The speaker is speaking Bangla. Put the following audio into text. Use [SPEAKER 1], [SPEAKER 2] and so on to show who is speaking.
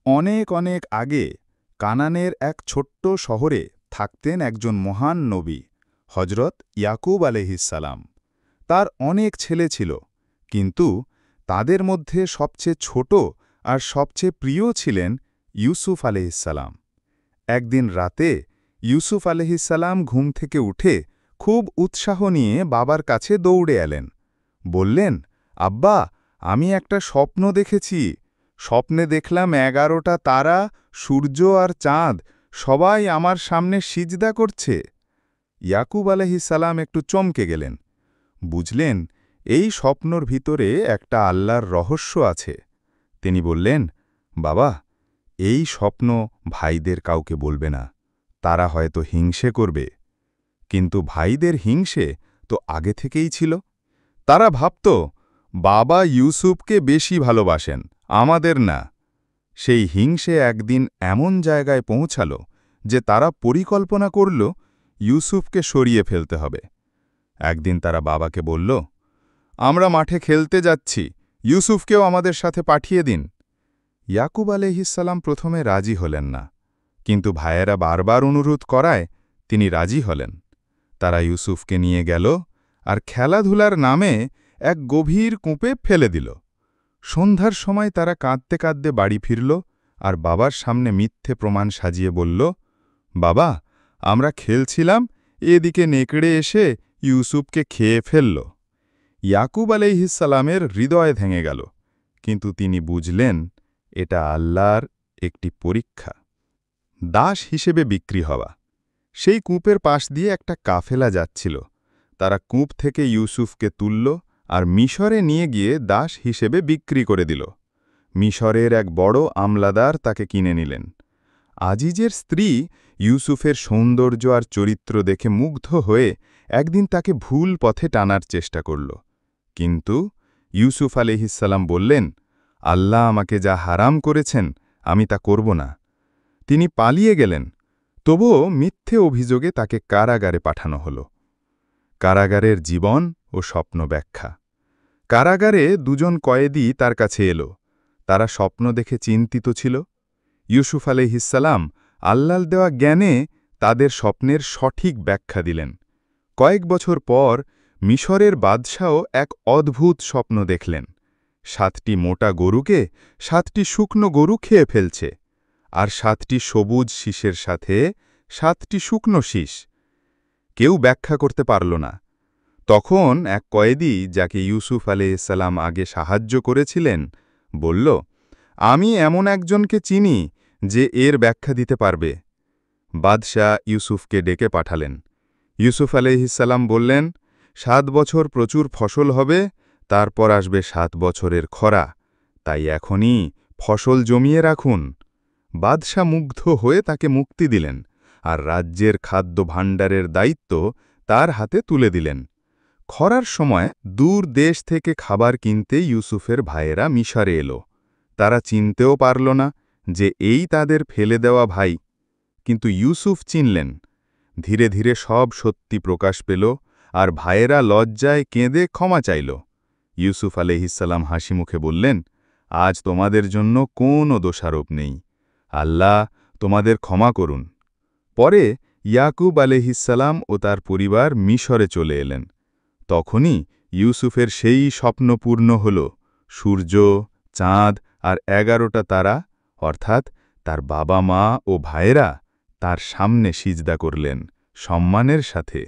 [SPEAKER 1] অনেক অনেক আগে কানানের এক ছোট্ট শহরে থাকতেন একজন মহান নবী, হজরত ইয়াকুব আলাইহিসসালাম। তার অনেক ছেলে ছিল, কিন্তু তাদের মধ্যে সবচেয়ে ছোট আর সবচেয়ে প্রিয় ছিলেন ইউসুফ আলাইহিসসালাম। একদিন রাতে ইউসুফ আলাইহিসসালাম ঘুম থেকে উঠে খুব উৎসাহ নিয়ে বাবার কাছে দৌড়ে এলেন। বললেন, আব্বা, আমি একটা স্বপ্ন দেখেছি। স্বপ্নে দেখলাম 11টা তারা, সূর্য আর চাঁদ সবাই আমার সামনে সিজদা করছে। ইয়াকুব আলাইহিসসালাম একটু চমকে গেলেন। বুঝলেন, এই স্বপ্নর ভিতরে একটা আল্লাহর রহস্য আছে। তিনি বললেন, বাবা, এই স্বপ্ন ভাইদের কাউকে বলবে না, তারা হয়তো হিংসে করবে। কিন্তু ভাইদের হিংসে তো আগে থেকেই ছিল। তারা ভাবত, বাবা ইউসুফকে বেশি ভালোবাসেন, আমাদের না। সেই হিংসে একদিন এমন জায়গায় পৌঁছাল যে তারা পরিকল্পনা করল ইউসুফকে সরিয়ে ফেলতে হবে। একদিন তারা বাবাকে বলল, আমরা মাঠে খেলতে যাচ্ছি, ইউসুফকেও আমাদের সাথে পাঠিয়ে দিন। ইয়াকুব আলাইহিসসালাম প্রথমে রাজি হলেন না, কিন্তু ভাইয়েরা বারবার অনুরোধ করায় তিনি রাজি হলেন। তারা ইউসুফকে নিয়ে গেল আর খেলাধুলার নামে এক গভীর কূপে ফেলে দিল। সন্ধ্যার সময় তারা কাঁদতে কাঁদতে বাড়ি ফিরল আর বাবার সামনে মিথ্যে প্রমাণ সাজিয়ে বলল, বাবা, আমরা খেলছিলাম, এদিকে নেকড়ে এসে ইউসুফকে খেয়ে ফেলল। ইয়াকুব আলাইহিসসালামের হৃদয় ভেঙে গেল, কিন্তু তিনি বুঝলেন এটা আল্লাহর একটি পরীক্ষা। দাস হিসেবে বিক্রি হওয়া। সেই কূপের পাশ দিয়ে একটা কাফেলা যাচ্ছিল। তারা কূপ থেকে ইউসুফকে তুলল আর মিশরে নিয়ে গিয়ে দাস হিসেবে বিক্রি করে দিল। মিশরের এক বড় আমলাদার তাকে কিনে নিলেন। আজিজের স্ত্রী ইউসুফের সৌন্দর্য আর চরিত্র দেখে মুগ্ধ হয়ে একদিন তাকে ভুল পথে টানার চেষ্টা করল। কিন্তু ইউসুফ আলাইহিসসালাম বললেন, আল্লাহ আমাকে যা হারাম করেছেন আমি তা করব না। তিনি পালিয়ে গেলেন, তবুও মিথ্যে অভিযোগে তাকে কারাগারে পাঠানো হল। কারাগারের জীবন ও স্বপ্ন ব্যাখ্যা। কারাগারে দুজন কয়েদি তার কাছে এলো। তারা স্বপ্ন দেখে চিন্তিত ছিল। ইউসুফ আলাইহিসসালাম আল্লাহর দেওয়া জ্ঞানে তাদের স্বপ্নের সঠিক ব্যাখ্যা দিলেন। কয়েক বছর পর মিশরের বাদশাও এক অদ্ভুত স্বপ্ন দেখলেন। 7টি মোটা গরুকে 7টি শুকনো গরু খেয়ে ফেলছে, আর 7টি সবুজ শীষের সাথে 7টি শুকনো শীষ। কেউ ব্যাখ্যা করতে পারল না। তখন এক কয়েদি, যাকে ইউসুফ আলাইহিসসালাম আগে সাহায্য করেছিলেন, বলল, আমি এমন একজনকে চিনি যে এর ব্যাখ্যা দিতে পারবে। বাদশাহ ইউসুফকে ডেকে পাঠালেন। ইউসুফ আলাইহিসসালাম বললেন, 7 বছর প্রচুর ফসল হবে, তারপর আসবে 7 বছরের খরা, তাই এখনই ফসল জমিয়ে রাখুন। বাদশাহ মুগ্ধ হয়ে তাকে মুক্তি দিলেন আর রাজ্যের খাদ্য ভাণ্ডারের দায়িত্ব তার হাতে তুলে দিলেন। খরার সময় দূর দেশ থেকে খাবার কিনতে ইউসুফের ভাইয়েরা মিশরে এলো। তারা চিনতেও পারল না যে এই তাদের ফেলে দেওয়া ভাই। কিন্তু ইউসুফ চিনলেন। ধীরে ধীরে সব সত্যি প্রকাশ পেল আর ভাইয়েরা লজ্জায় কেঁদে ক্ষমা চাইল। ইউসুফ আলাইহিসসালাম হাসি মুখে বললেন, আজ তোমাদের জন্য কোনো দোষারোপ নেই, আল্লাহ তোমাদের ক্ষমা করুন। পরে ইয়াকুব আলাইহিসসালাম ও তার পরিবার মিশরে চলে এলেন। তখনই ইউসুফের সেই স্বপ্ন পূর্ণ হল। সূর্য, চাঁদ আর 11টা তারা, অর্থাৎ তার বাবা মা ও ভাইয়েরা তার সামনে সিজদা করলেন সম্মানের সাথে।